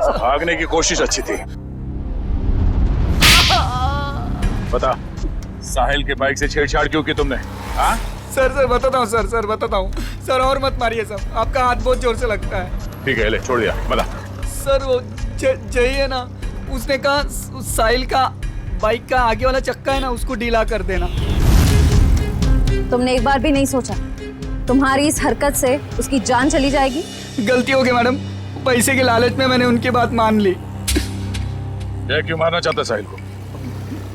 भागने की कोशिश अच्छी थी। बता, साहिल के बाइक से छेड़छाड़ क्यों की तुमने? हाँ? सर बताता हूँ सर बताता हूँ सर। और मत मारिए सर, आपका हाथ बहुत जोर से लगता है। ठीक है, ले छोड़ दिया। बता। सर वो जय है ना, उसने कहा साहिल का बाइक का आगे वाला चक्का है ना, उसको ढीला कर देना। तुमने एक बार भी नहीं सोचा तुम्हारी इस हरकत से उसकी जान चली जाएगी? गलती हो गई मैडम, पैसे के लालच में मैंने उनकी बात मान ली। ये क्यों मारना चाहता साहिल को?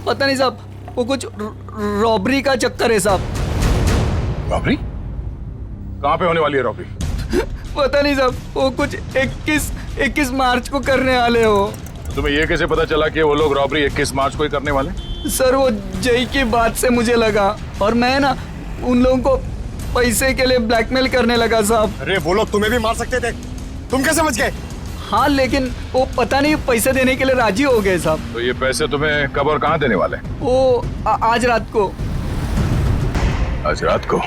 पता नहीं साहब, वो कुछ रॉबरी का चक्कर है साहब। रॉबरी? कहाँ पे होने वाली है रॉबरी? पता नहीं साहब, वो कुछ 21 मार्च को करने वाले हो। तुम्हें ये कैसे पता चला कि वो लोग रॉबरी 21 मार्च को ही करने वाले? सर वो जय की बात से मुझे लगा, और मैं ना उन लोगों को पैसे के लिए ब्लैकमेल करने लगा साहब। अरे वो लोग तुम्हें भी मार सकते थे, तुम कैसे समझ गए? हाँ लेकिन वो पता नहीं पैसे देने के लिए राजी हो गए साहब। तो ये पैसे तुम्हें कब और कहाँ देने वाले? वो आज रात को। आज रात को?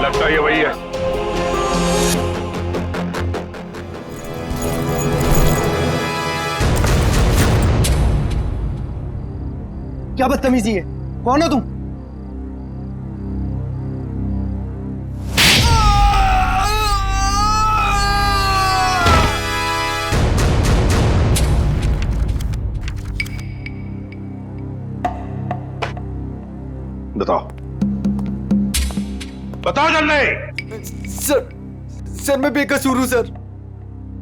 लगता ये वही है। क्या बदतमीजी है? कौन हो तुम? बताओ, बताओ जल्दी। सर मैं बेकसूर हूं सर।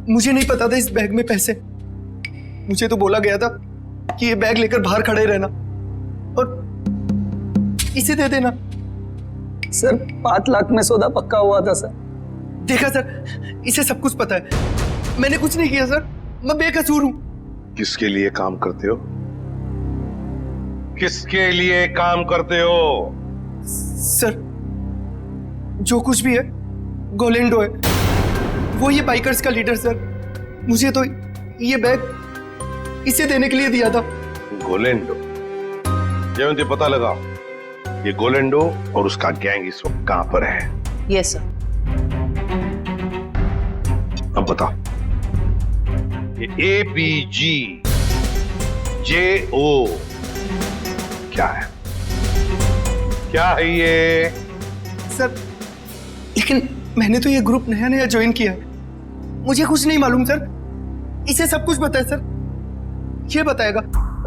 मुझे नहीं पता था इस बैग में पैसे। मुझे तो बोला गया था कि ये बैग लेकर बाहर खड़े रहना और इसे दे देना। सर 5 लाख में सौदा पक्का हुआ था सर। देखा सर, इसे सब कुछ पता है। मैंने कुछ नहीं किया सर, मैं बेकसूर हूं। किसके लिए काम करते हो? किसके लिए काम करते हो? सर जो कुछ भी है गोलेंडो है, वो ये बाइकर्स का लीडर सर। मुझे तो ये बैग इसे देने के लिए दिया था। गोलेंडो? जयंती पता लगा ये गोलेंडो और उसका गैंग इस वक्त कहां पर है? Yes sir. अब बता, ये ABGJO क्या है? क्या है ये? सर लेकिन मैंने तो ये ग्रुप नया नया ज्वाइन किया है, मुझे कुछ नहीं मालूम सर। इसे सब कुछ पता है सर, ये बताएगा।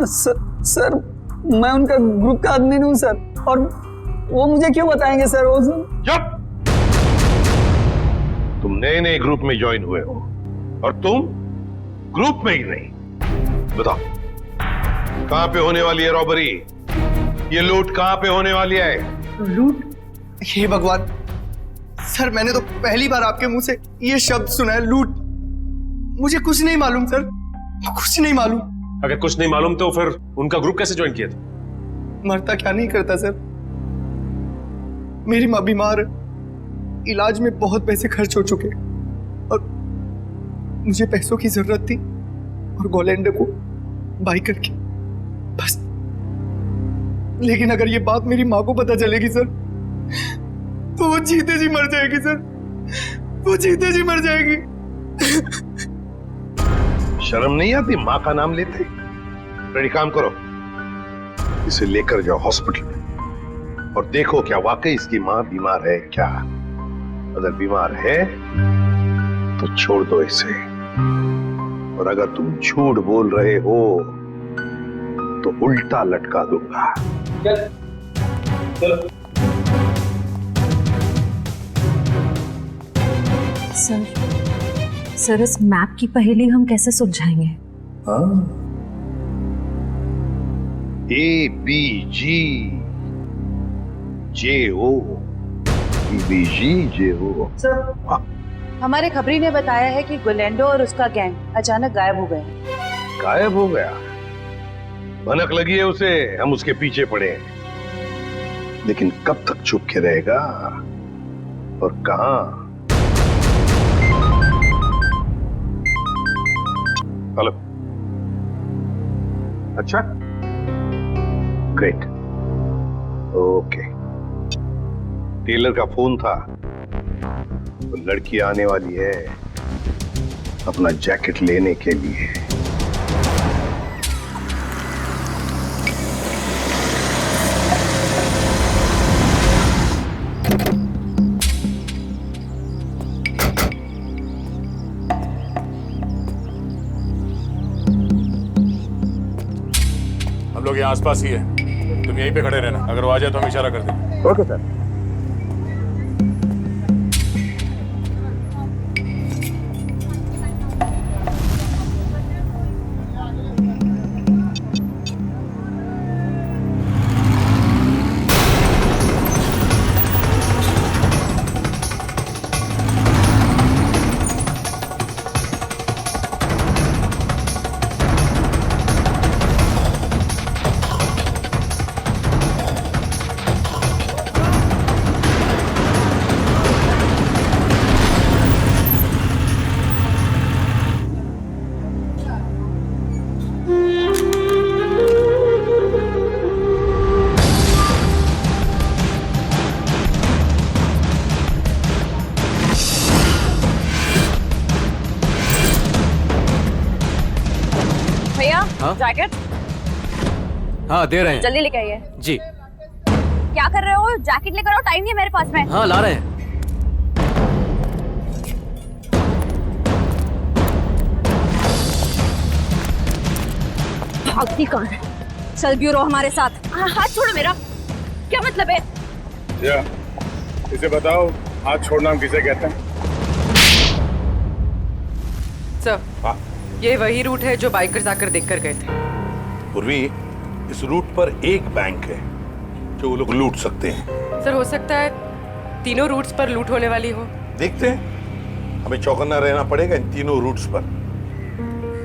सर मैं उनका ग्रुप का आदमी हूँ सर, और वो मुझे क्यों बताएंगे सर? वो चुप! तुम नए नए ग्रुप में ज्वाइन हुए हो और तुम ग्रुप में ही नहीं। बताओ, कहां पे होने वाली है रॉबरी? ये लूट कहां पे होने वाली है? लूट? हे भगवान सर, मैंने तो पहली बार आपके मुंह से ये शब्द सुना है, लूट। मुझे कुछ नहीं मालूम सर, कुछ नहीं मालूम। अगर कुछ नहीं मालूम तो फिर उनका ग्रुप कैसे ज्वाइन किया था? मरता क्या नहीं करता सर। मेरी माँ बीमार है, इलाज में बहुत पैसे खर्च हो चुके और मुझे पैसों की जरूरत थी और गोलेंडो को बाई करके बस। लेकिन अगर ये बात मेरी माँ को पता चलेगी सर, तो वो जीते जी मर जाएगी सर, वो जीते जी मर जाएगी। शर्म नहीं आती माँ का नाम लेते? रेडी, काम करो, इसे लेकर जाओ हॉस्पिटल में और देखो क्या वाकई इसकी मां बीमार है क्या। अगर बीमार है तो छोड़ दो इसे, और अगर तुम झूठ बोल रहे हो तो उल्टा लटका दूंगा। सर इस मैप की पहेली हम कैसे सुलझाएंगे? ABG JO ABG JO। हमारे खबरी ने बताया है कि गुलेंडो और उसका गैंग अचानक गायब हो गए। गायब हो गया? भनक लगी है उसे, हम उसके पीछे पड़े हैं, लेकिन कब तक छुप के रहेगा और कहां? हेलो, अच्छा, ग्रेट, ओके। टेलर का फोन था, तो लड़की आने वाली है अपना जैकेट लेने के लिए। हम लोग यहाँ आसपास ही है, तुम यहीं पे खड़े रहना, अगर वो आ जाए तो हम इशारा कर देंगे। Okay sir. भैया हाँ? जैकेट हाँ दे रहे हैं। जल्दी लेके आइए। जी। क्या कर रहे हो? जैकेट लेकर आओ, टाइम नहीं है मेरे पास में। हाँ ला रहे हैं। भागती कौन है? चल ब्यूरो हमारे साथ। हाथ छोड़ो मेरा, क्या मतलब है? इसे बताओ, हाथ छोड़ना हम किसे कहते हैं? सर, ये वही रूट है जो बाइकर्स आकर देखकर गए थे। पूर्वी, इस रूट पर एक बैंक है जो वो लोग लूट सकते हैं। सर, हो सकता है तीनों रूट्स पर लूट होने वाली हो। देखते हैं, हमें चौकन्ना रहना पड़ेगा इन तीनों रूट्स पर।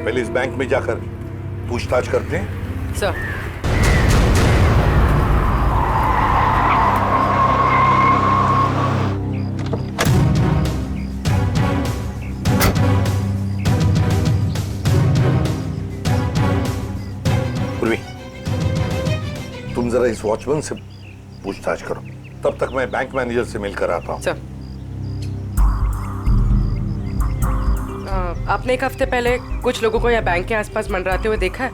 पहले इस बैंक में जाकर पूछताछ करते हैं। सर, पूर्वी, तुम जरा इस वॉचमैन से पूछताछ करो, तब तक मैं बैंक मैनेजर से मिलकर आता हूँ। सर, आपने एक हफ्ते पहले कुछ लोगों को यहाँ बैंक के आसपास मंडराते हुए देखा है?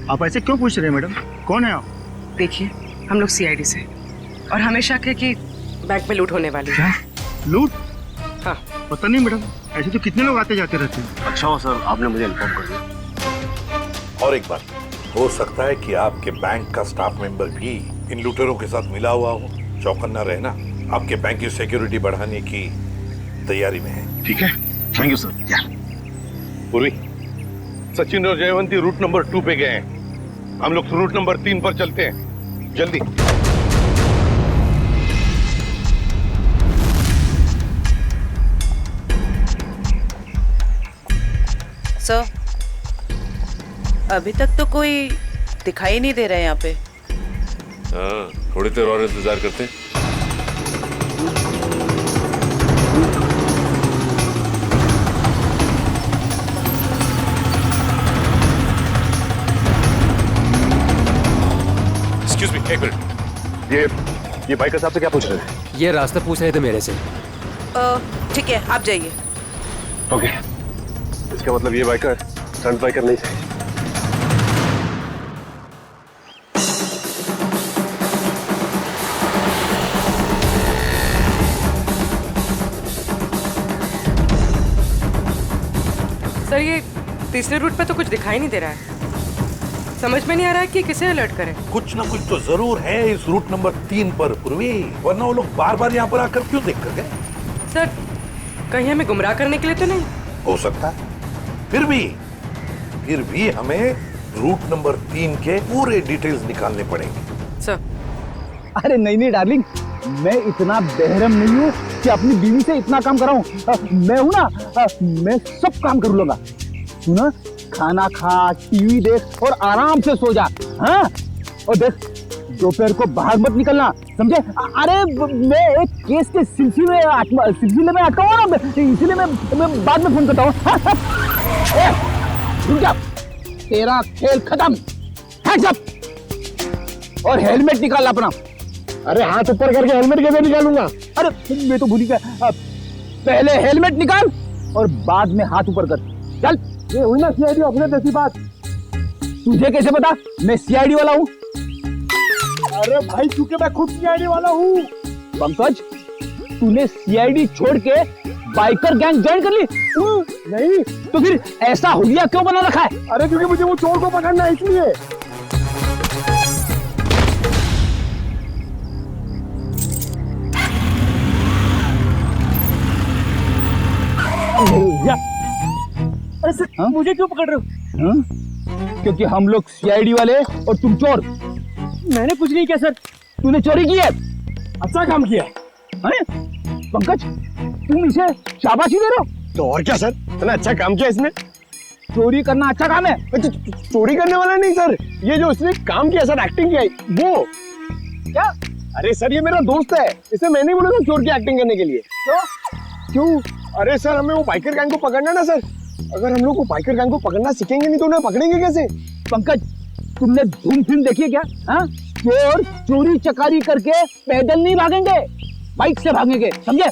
आप ऐसे क्यों पूछ रहे हैं मैडम? कौन है आप? देखिए, हम लोग CID से, और हमें शक है कि बैंक में लूट होने वाली है। क्या लूट? हाँ। पता नहीं मैडम, ऐसे तो कितने लोग आते जाते रहते हैं। अच्छा हो सर, आपने मुझे इन्फॉर्म कर दिया। और एक बात, हो सकता है कि आपके बैंक का स्टाफ मेंबर भी इन लूटेरों के साथ मिला हुआ हो। चौकन्ना रहना, आपके बैंक की सिक्योरिटी बढ़ाने की तैयारी में है। ठीक है, थैंक यू सर। पूर्वी, सचिन और जयवंती रूट नंबर 2 पे गए हैं, हम लोग रूट नंबर 3 पर चलते हैं, जल्दी। सर, अभी तक तो कोई दिखाई नहीं दे रहा है यहाँ पे। हाँ, थोड़ी देर और इंतजार करते हैं। Excuse me, एक मिनट। ये बाइकर साहब से क्या पूछ रहे हैं? ये रास्ता पूछ रहे थे मेरे से। ठीक है, आप जाइए। ओके, इसका मतलब ये बाइकर स्टंट बाइकर नहीं है। सर ये तीसरे रूट पे तो कुछ दिखाई नहीं दे रहा है, समझ में नहीं आ रहा है कि किसे अलर्ट करें। कुछ ना कुछ तो जरूर है इस रूट नंबर 3 पर पूर्वी, वरना वो लोग बार बार यहाँ पर आकर क्यों देख कर गए? सर कहीं हमें गुमराह करने के लिए तो नहीं? हो सकता है, फिर भी हमें रूट नंबर 3 के पूरे डिटेल्स निकालने पड़ेंगे। सर अरे नहीं डार्लिंग, मैं इतना बेहरम नहीं हूँ कि अपनी बीवी से इतना काम कराऊं। मैं हूं ना, मैं सब काम कर लूंगा। तू ना खाना खा, टीवी देख और आराम से सो जा। हाँ, और देख दोपहर को बाहर मत निकलना, समझे? अरे मैं एक केस के सिलसिले में अटका हूँ ना, इसीलिए मैं बाद में फोन करता हूँ। रुक जा, तेरा खेल खत्म। हैंड्स अप और हेलमेट निकाल अपना। अरे हाथ ऊपर करके हेलमेट कैसे निकालूंगा? अरे मैं तो भूल गया, पहले हेलमेट निकाल और बाद में हाथ ऊपर कर। चल, ये हुई ना सीआईडी ऑफिसर जैसी बात। तुझे कैसे पता मैं सीआईडी वाला हूँ? अरे भाई क्योंकि मैं खुद सीआईडी वाला हूँ। पंकज, तूने सीआईडी छोड़ के बाइकर गैंग ज्वाइन कर ली? नहीं। तो फिर ऐसा हुलिया क्यों बना रखा है? अरे क्योंकि मुझे वो चोर को पकड़ना है इसलिए। अरे सर, हाँ? मुझे क्यों पकड़ रहे हो? हाँ? क्योंकि हम लोग सीआईडी वाले और तुम चोर। मैंने कुछ नहीं किया सर। तूने चोरी की है। अच्छा काम किया है पंकज, तुम इसे शाबाशी दे रहे हो? तो और क्या सर, इतना अच्छा काम किया इसने। चोरी करना अच्छा काम है? चोरी करने वाला नहीं सर, ये जो इसने काम किया सर, एक्टिंग किया वो। क्या? अरे सर ये मेरा दोस्त है, इसे मैंने बोला था चोर की एक्टिंग करने के लिए। क्यों? अरे सर हमें वो बाइकर गैंग को पकड़ना ना सर, अगर हम लोग को बाइकर गैंग को पकड़ना सीखेंगे नहीं तो उन्हें पकड़ेंगे कैसे? पंकज, तुमने धूम फिल्म देखी है क्या? हाँ, चोर चोरी चकारी करके पैदल नहीं भागेंगे, बाइक से भागेंगे, समझे?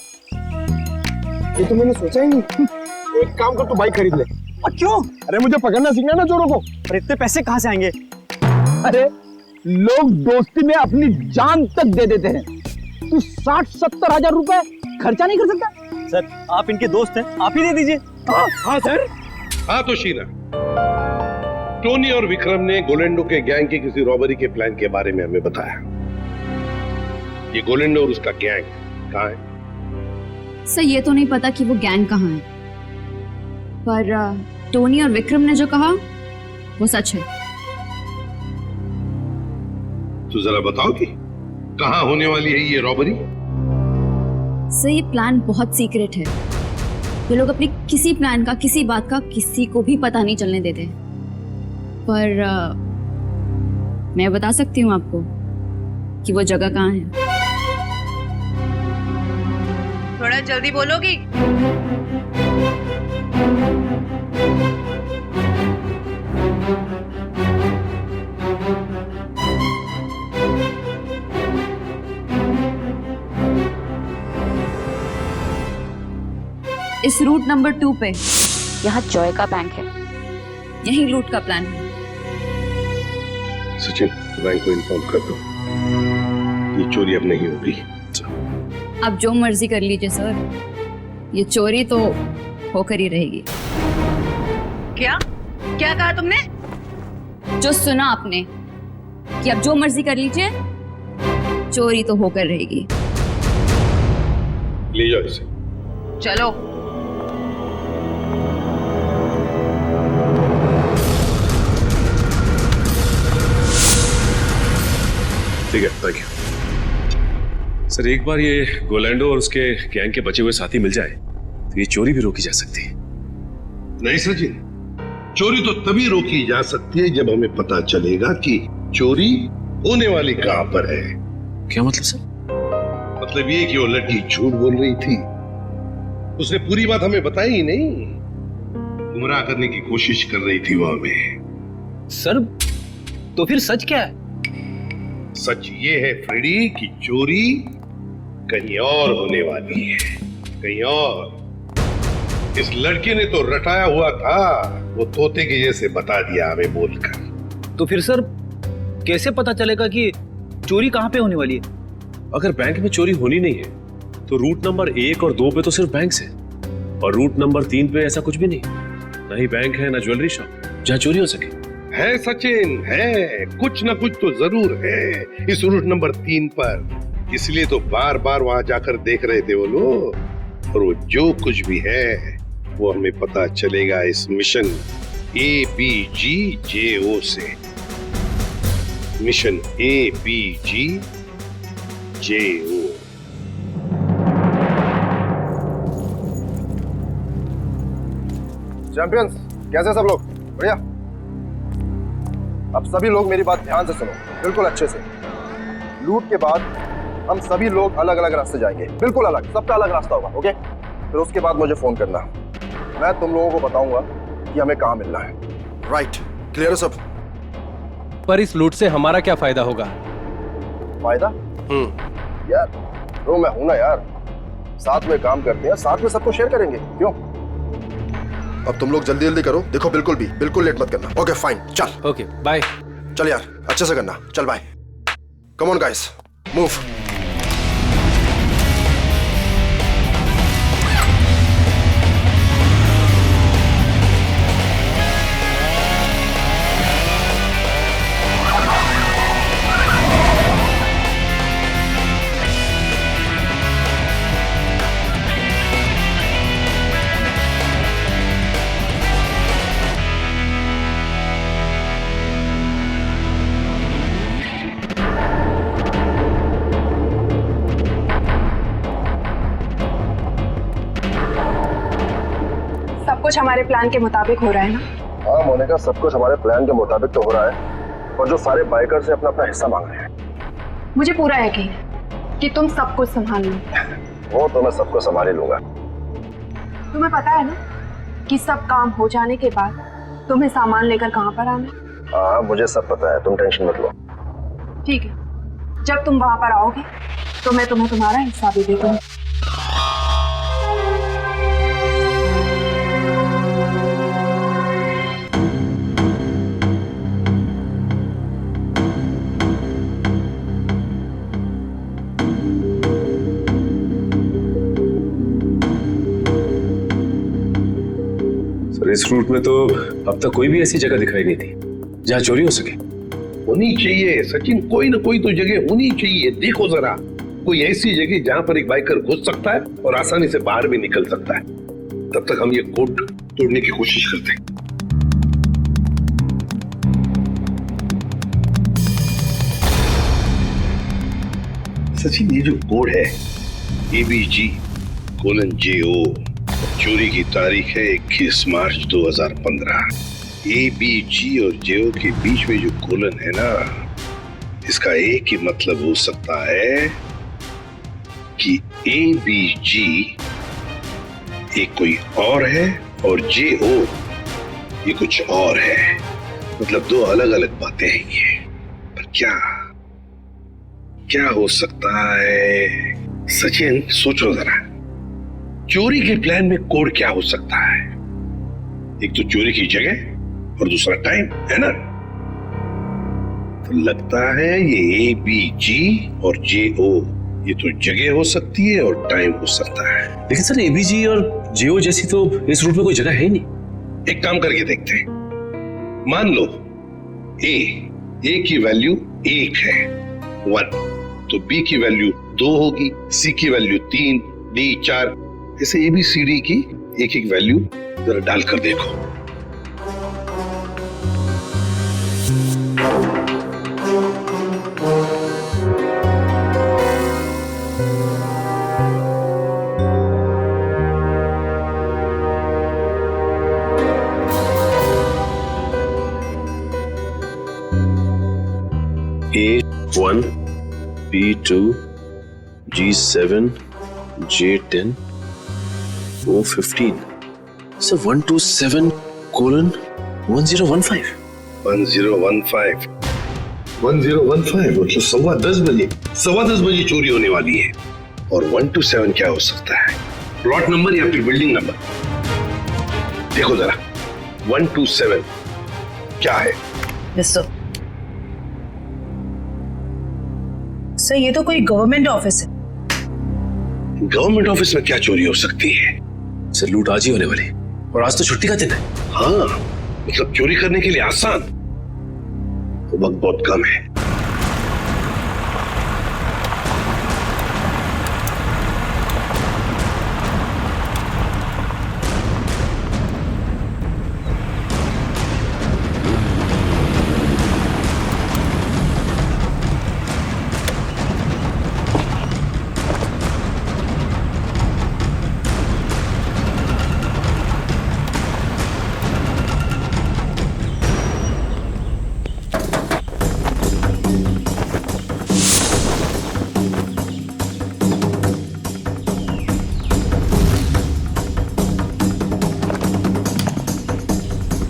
ये तो मैंने सोचा ही नहीं। एक काम कर, तू बाइक खरीद ले। क्यों? अरे मुझे पकड़ना सीखना ना चोरों को। पर इतने पैसे कहाँ से आएंगे? अरे लोग दोस्ती में अपनी जान तक दे देते हैं, तू 60-70 हजार रुपए खर्चा नहीं कर सकता? सर आप इनके दोस्त हैं, आप ही दे दीजिए। हाँ सर। हाँ तो शीला, टोनी और विक्रम ने गोलेंडो के गैंग की किसी रॉबरी के प्लान के बारे में हमें बताया। ये गोलेंडो और उसका गैंग कहाँ है? सर ये तो नहीं पता कि वो गैंग कहाँ है, पर टोनी और विक्रम ने जो कहा वो सच है। तो जरा बताओ कि कहाँ होने वाली है ये रॉबरी? सर ये प्लान बहुत सीक्रेट है, ये लोग अपने किसी प्लान का, किसी बात का किसी को भी पता नहीं चलने देते। पर मैं बता सकती हूँ आपको कि वो जगह कहाँ है। थोड़ा जल्दी बोलोगी? इस रूट नंबर 2 पे यहाँ जॉय का बैंक है, यही लूट का प्लान है। सचिन, बैंक को इन्फॉर्म कर दो, ये चोरी अब नहीं होगी। आप जो मर्जी कर लीजिए सर, ये चोरी तो होकर ही रहेगी। क्या क्या कहा तुमने? जो सुना आपने कि आप जो मर्जी कर लीजिए, चोरी तो होकर रहेगी। ले जाओ इसे। चलो। ठीक है, थैंक यू। सर एक बार ये गोलैंडो और उसके गैंग के बचे हुए साथी मिल जाए तो ये चोरी भी रोकी जा सकती है। नहीं सचिन, चोरी तो तभी रोकी जा सकती है जब हमें पता चलेगा कि चोरी होने वाली कहां पर है। क्या मतलब सर? मतलब ये कि वो लड़की झूठ बोल रही थी, उसने पूरी बात हमें बताई ही नहीं, गुमराह करने की कोशिश कर रही थी वो हमें। सर तो फिर सच क्या है? सच ये है फ्रेडी कि चोरी कहीं और होने वाली है, कहीं और। इस लड़के ने तो रटाया हुआ था, वो तोते के जैसे बता दिया हमें बोलकर। तो फिर सर कैसे पता चलेगा कि चोरी कहाँ पे होने वाली है? अगर बैंक में चोरी होनी नहीं है तो रूट नंबर 1 और 2 पे तो सिर्फ बैंक है, और रूट नंबर 3 पे ऐसा कुछ भी नहीं। ना ही बैंक है ना ज्वेलरी शॉप जहाँ चोरी हो सके। है सचिन, है कुछ ना कुछ तो जरूर है इस रूट नंबर 3 पर। इसलिए तो बार बार वहां जाकर देख रहे थे वो लोग। और वो जो कुछ भी है वो हमें पता चलेगा इस मिशन ABGJO से। Mission ABGJO। चैंपियंस, कैसे सब लोग? बढ़िया। अब सभी लोग मेरी बात ध्यान से सुनो, बिल्कुल अच्छे से। लूट के बाद हम सभी लोग अलग अलग रास्ते जाएंगे, बिल्कुल अलग, सबका अलग रास्ता होगा, ओके? फिर उसके बाद मुझे फोन करना, मैं तुम लोगों को बताऊंगा कि हमें कहाँ मिलना है। राइट, क्लियर है सब? पर इस लूट से हमारा क्या फायदा होगा? फायदा? यार तो मैं हूं ना यार, साथ में काम करते हैं, साथ में सबको शेयर करेंगे, क्यों? अब तुम लोग जल्दी जल्दी करो, देखो बिल्कुल लेट मत करना। ओके फाइन, चल। Okay bye. चल यार, अच्छे से करना, चल bye. Come on guys, move. कुछ हमारे प्लान के मुताबिक हो रहा है ना? हाँ मोनिका, सब कुछ हमारे प्लान के मुताबिक तो हो रहा है, और जो सारे बाइकर से अपना अपना हिस्सा मांग रहे हैं। मुझे पूरा यकीन है कि तुम सब कुछ संभाल लो। वो तो मैं सबको संभाल ही लूंगा। तुम्हें पता है ना कि सब काम हो जाने के बाद तुम्हें सामान लेकर कहाँ पर आना है? हाँ मुझे सब पता है, तुम टेंशन मत लो। ठीक है, जब तुम वहां पर आओगे तो मैं तुम्हें तुम्हारा हिस्सा भी दे दूंगी। इस रूट में तो अब तक कोई भी ऐसी जगह दिखाई नहीं थी जहाँ चोरी हो सके। होनी चाहिए सचिन, कोई ना कोई तो जगह होनी चाहिए। देखो जरा, कोई ऐसी जगह जहाँ पर एक बाइकर घुस सकता है और आसानी से बाहर भी निकल सकता है। तब तक हम ये कोड तोड़ने की कोशिश करते हैं। सचिन, ये जो कोड है ABG:JO, चोरी की तारीख है 21 मार्च 2015। ABG और JO के बीच में जो कोलन है ना, इसका एक ही मतलब हो सकता है कि ABG एक कोई और है और JO ये कुछ और है। मतलब दो अलग अलग बातें हैं ये। पर क्या हो सकता है? सचिन सोचो जरा, चोरी के प्लान में कोड क्या हो सकता है? एक तो चोरी की जगह और दूसरा टाइम, है ना? तो लगता है ये ABG और JO ये तो जगह हो सकती है और टाइम हो सकता है। लेकिन सर ABG और JO जैसी तो इस रूट में कोई जगह है ही नहीं। एक काम करके देखते हैं। मान लो A की वैल्यू 1 है, 1, तो B की वैल्यू 2 होगी, C की वैल्यू 3, D 4, ऐसे ABCD की एक एक वैल्यू जरा डालकर देखो। A1, B2, G7, J10, O15. So 127:1015. 1015 मतलब 10:15 बजे चोरी होने वाली है। और 127 क्या हो सकता है? प्लॉट नंबर या फिर बिल्डिंग नंबर? देखो जरा, 127 क्या है? सर ये तो कोई गवर्नमेंट ऑफिस है। गवर्नमेंट ऑफिस में क्या चोरी हो सकती है? सर लूट आज ही होने वाली। और आज तो छुट्टी का दिन है। हाँ, मतलब चोरी करने के लिए आसान, तो वक्त बहुत कम है।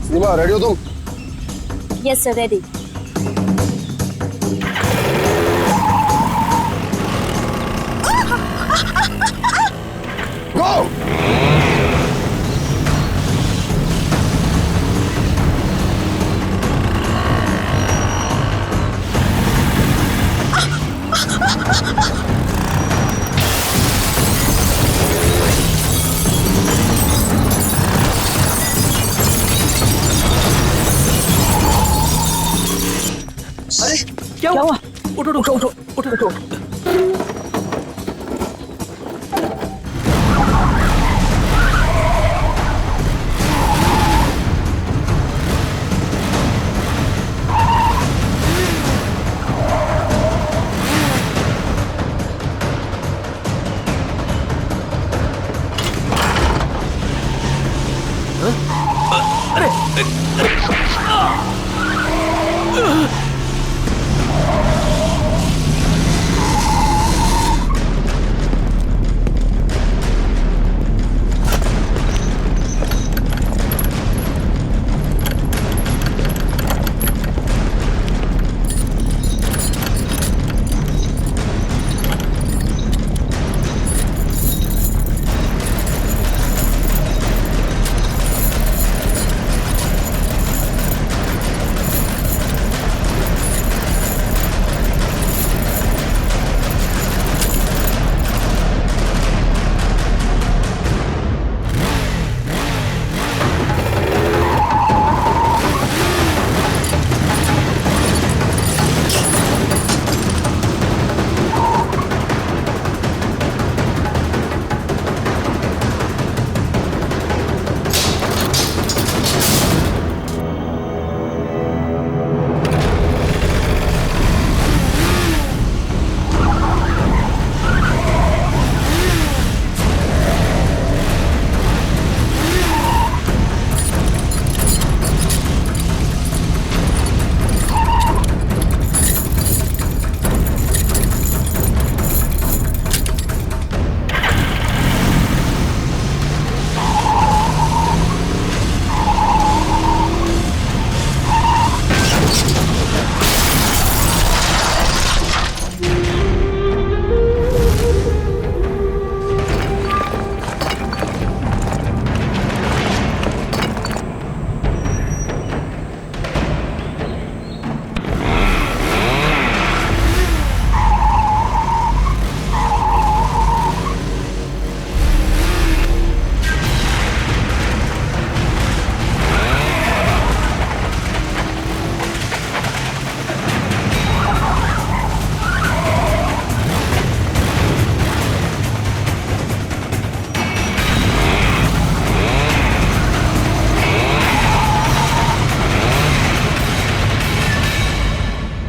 सीमा रेडी हो तुम? Yes sir, ready. गो! क्या हुआ? उठो उठो उठो उठो उठो।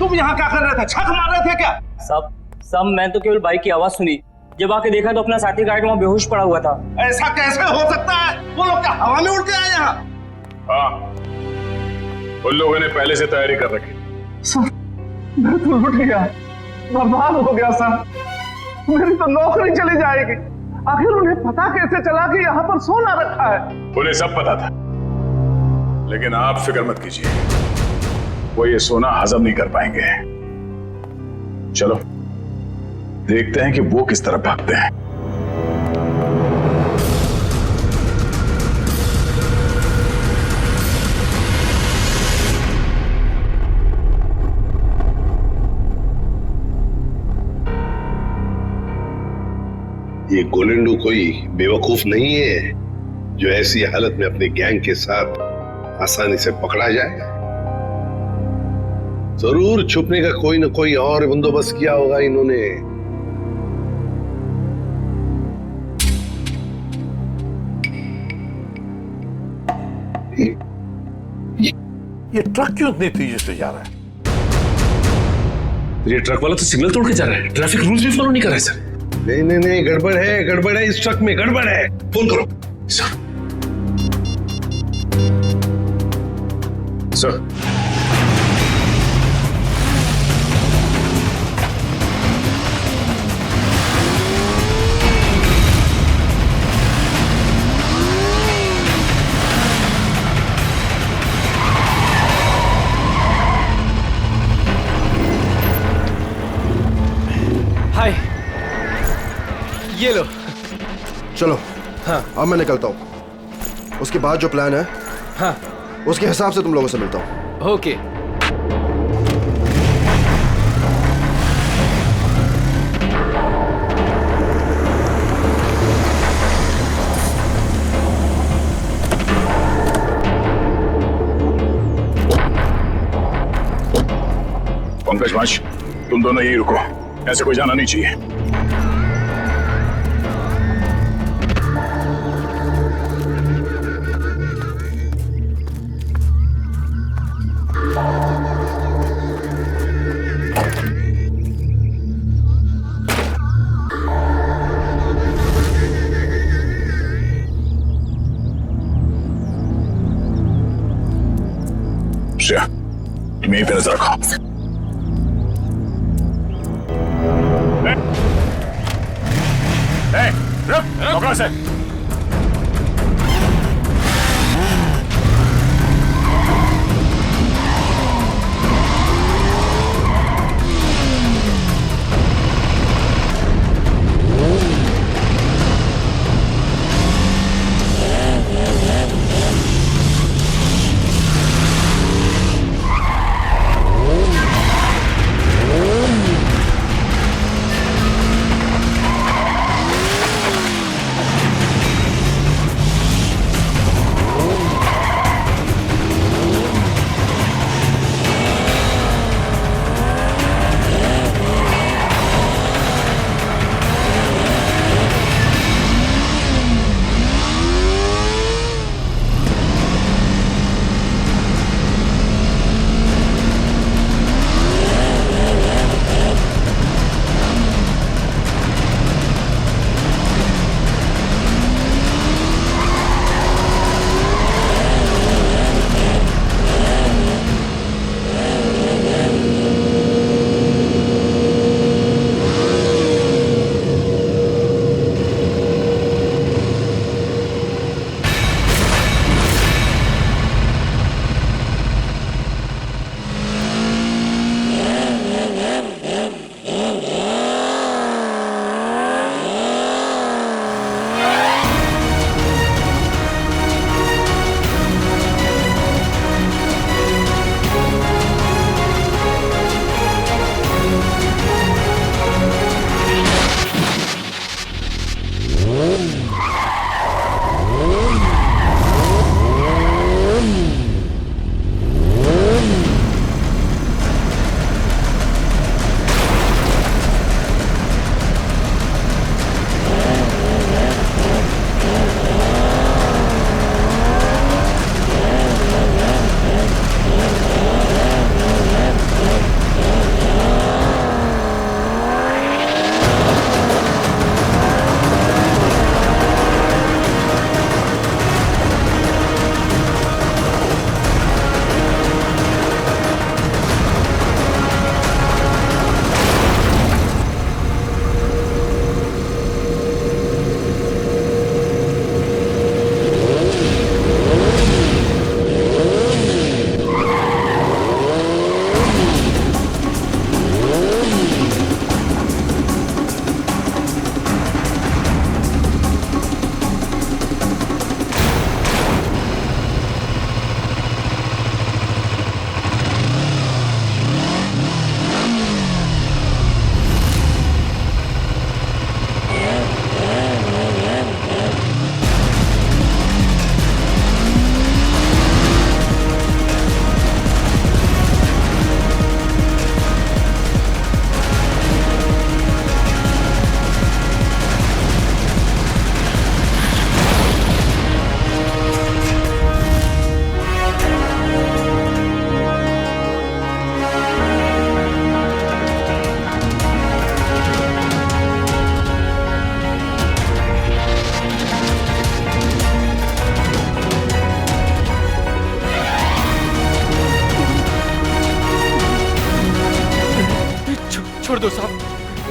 तुम यहाँ क्या कर रहे थे? छक मार रहे थे क्या? सब मैं तो केवल बाइक की आवाज सुनी, जब आके देखा तो अपना साथी गार्ड वहाँ बेहोश पड़ा हुआ था। ऐसा कैसे हो सकता है? वो लोग क्या हवा में उड़ के आए यहाँ? हाँ, उन लोगों ने पहले से तैयारी कर रखी। सर, मैं तो लुट गया, बर्बाद हो गया सर। मेरी तो नौकरी चली जाएगी। आखिर उन्हें पता कैसे चला कि यहाँ पर सोना रखा है? उन्हें सब पता था, लेकिन आप फिक्र मत कीजिए, वो ये सोना हजम नहीं कर पाएंगे। चलो देखते हैं कि वो किस तरफ भागते हैं। ये गोलेंडो कोई बेवकूफ नहीं है जो ऐसी हालत में अपने गैंग के साथ आसानी से पकड़ा जाए। जरूर छुपने का कोई ना कोई और बंदोबस्त किया होगा इन्होंने। ये ट्रक क्यों इतनी तेजी से जा रहा है? ये ट्रक वाला तो सिग्नल तोड़ के जा रहा है, ट्रैफिक रूल्स भी फॉलो नहीं कर रहा है सर। नहीं नहीं नहीं, गड़बड़ है इस ट्रक में, गड़बड़ है। फोन करो सर। सर हाय, ये लो। चलो। हाँ। अब मैं निकलता हूँ। उसके बाद जो प्लान है, हाँ, उसके हिसाब से तुम लोगों से मिलता हूँ। ओके। पंकज वंश, तुम दोनों यही रुको, ऐसे कोई जाना नहीं चाहिए। श्रेया, तुम यहीं पे नजर रखो। रुक, पकड़ो से।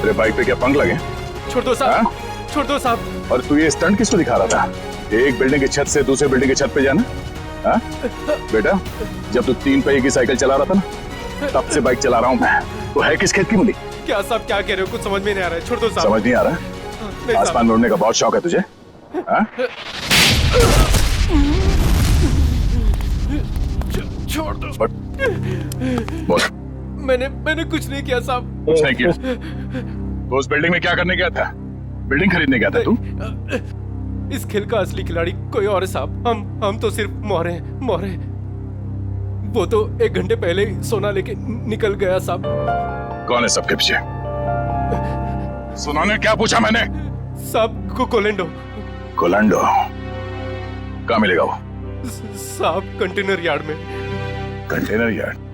तेरे बाइक पे क्या पंख लगे? छोड़ दो साहब, छोड़ दो साहब। और तू ये स्टंट किसको दिखा रहा था? एक बिल्डिंग की छत से दूसरे बिल्डिंग की छत पे जाना? हाँ? बेटा, जब तू 3 पहिए की साइकिल चला रहा था ना, तब से बाइक चला रहा हूं मैं। तो है किस खेत की मूली? क्या साहब क्या कह रहे हो? कुछ समझ में नहीं आ रहा है। छोड़ दो साहब। समझ नहीं आ रहा? नहीं साहब। आसमान में उड़ने का बहुत शौक है तुझे? हाँ? छोड़ दो। बोल। मैंने कुछ नहीं किया साहब। कुछ नहीं किया? तो उस बिल्डिंग में क्या करने गया था? बिल्डिंग खरीदने गया था तू? इस खेल का असली खिलाड़ी कोई और है साहब। हम तो सिर्फ मोहरे हैं, मोहरे। वो तो 1 घंटे पहले ही सोना लेके निकल गया साहब। कौन है सबके पीछे? सुनाने क्या पूछा मैंने? साहब को कोलेंडो। कोलेंडो कहाँ मिलेगा वो? साहब कंटेनर यार्ड में। Container yard?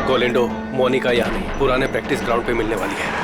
कोलेंडो मोनिका यानी पुराने प्रैक्टिस ग्राउंड पे मिलने वाली है।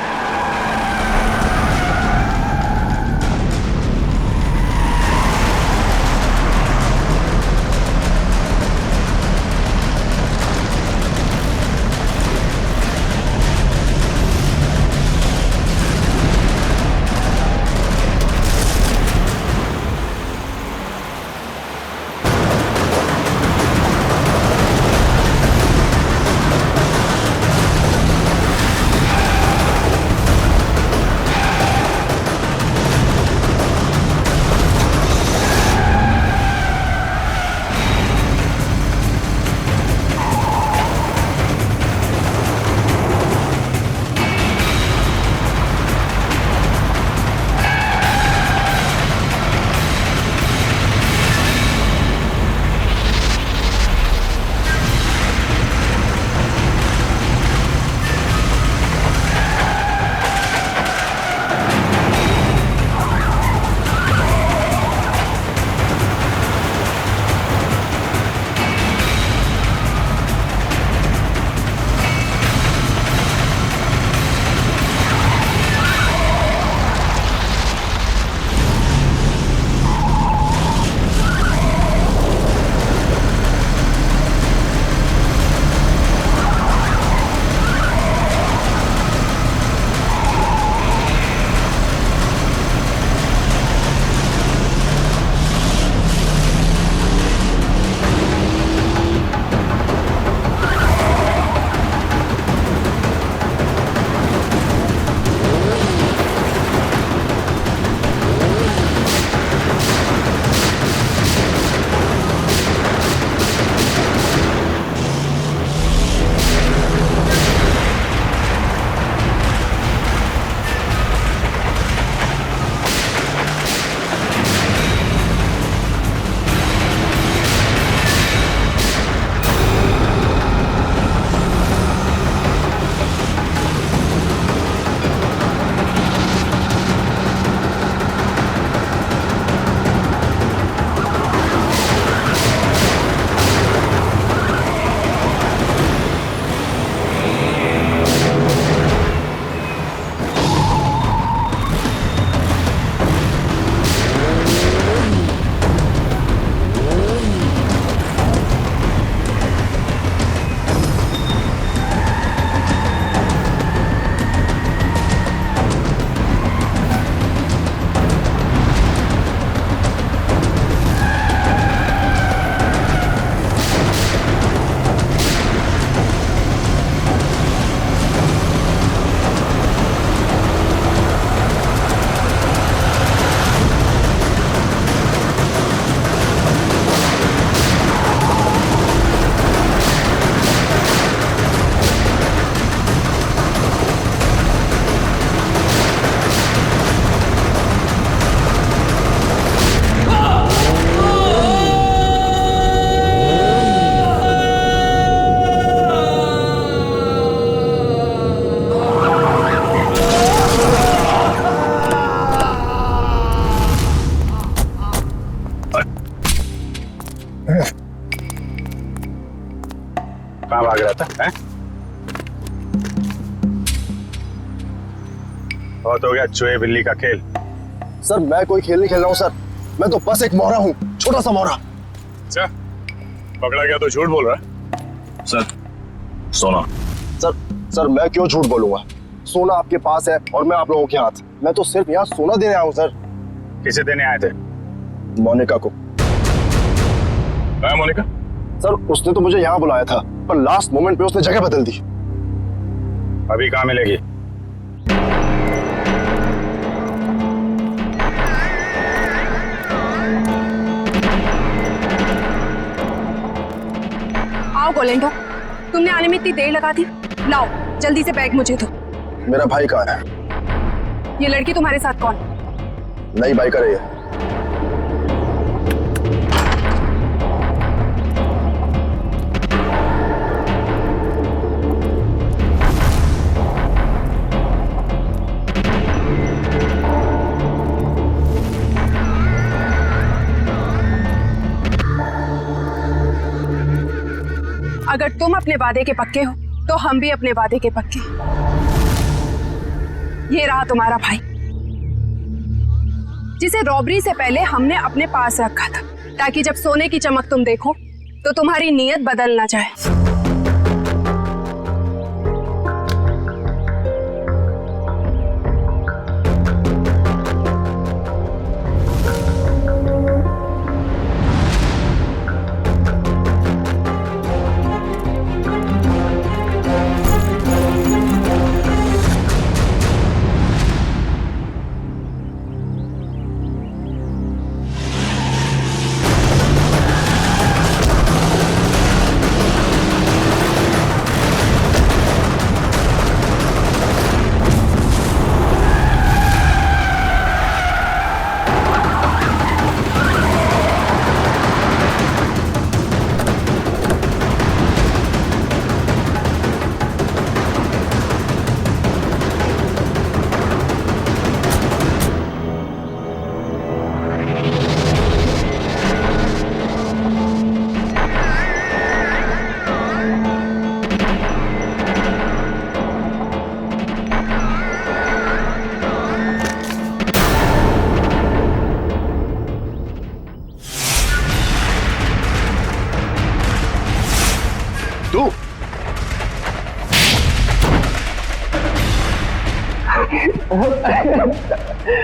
रहता है? बहुत हो गया चूहे बिल्ली का खेल। सर मैं कोई खेल नहीं खेल रहा हूँ सर, मैं तो बस एक मोहरा हूँ, छोटा सा मोहरा। अच्छा, पकड़ा गया तो झूठ बोल रहा है? सर सोना। सर मैं क्यों झूठ बोलूंगा, सोना आपके पास है और मैं आप लोगों के हाथ। मैं तो सिर्फ यहाँ सोना देने आया हूँ सर। किसे देने आए थे? मोनिका को। मोनिका? सर उसने तो मुझे यहाँ बुलाया था, पर लास्ट मोमेंट पे उसने जगह बदल दी। अभी कहाँ मिलेगी? आओ गोलेंडो, तुमने आने में इतनी देर लगा दी। लाओ जल्दी से बैग मुझे दो। मेरा भाई कहाँ है? ये लड़की तुम्हारे साथ कौन? नई बाइकर है ये। अगर तुम अपने वादे के पक्के हो तो हम भी अपने वादे के पक्के। ये रहा तुम्हारा भाई, जिसे रॉबरी से पहले हमने अपने पास रखा था, ताकि जब सोने की चमक तुम देखो तो तुम्हारी नीयत बदल ना जाए।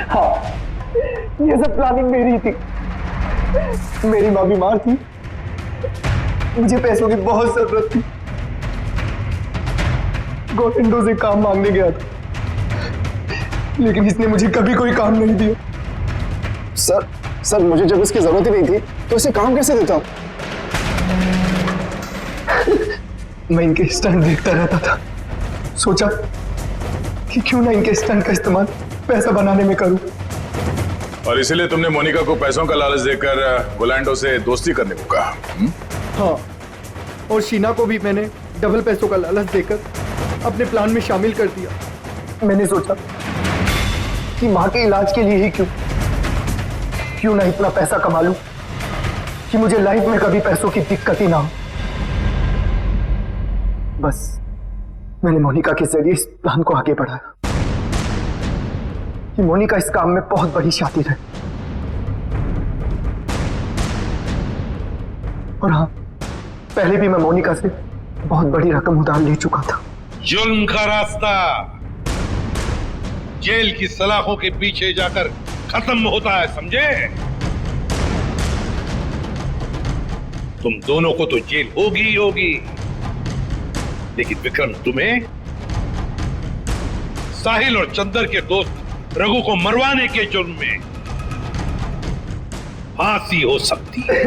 हाँ, ये सब प्लानिंग मेरी थी। मेरी माँ बीमार थी, मुझे पैसों की बहुत जरूरत थी। गोविंदो से काम मांगने गया था, लेकिन इसने मुझे कभी कोई काम नहीं दिया। सर मुझे जब इसकी जरूरत ही नहीं थी तो इसे काम कैसे देता हूँ? मैं इनके स्टंट देखता रहता था, सोचा कि क्यों ना इनके स्टंट का इस्तेमाल पैसा बनाने में करूं। और इसीलिए तुमने मोनिका को पैसों का लालच देकर गोलैंडो से दोस्ती करने को कहा? हाँ, और शीना को भी मैंने डबल पैसों का लालच देकर अपने प्लान में शामिल कर दिया। मैंने सोचा कि माँ के इलाज के लिए ही क्यों ना इतना पैसा कमा लूं कि मुझे लाइफ में कभी पैसों की दिक्कत ही ना हो। बस मैंने मोनिका के जरिए इस प्लान को आगे बढ़ाया कि मोनिका इस काम में बहुत बड़ी शातिर है। और हाँ, पहले भी मैं मोनिका से बहुत बड़ी रकम उधार ले चुका था। जुल्म का रास्ता जेल की सलाखों के पीछे जाकर खत्म होता है, समझे? तुम दोनों को तो जेल होगी ही होगी, लेकिन विक्रम तुम्हें साहिल और चंदर के दोस्त रघु को मरवाने के जुर्म में फांसी हो सकती है।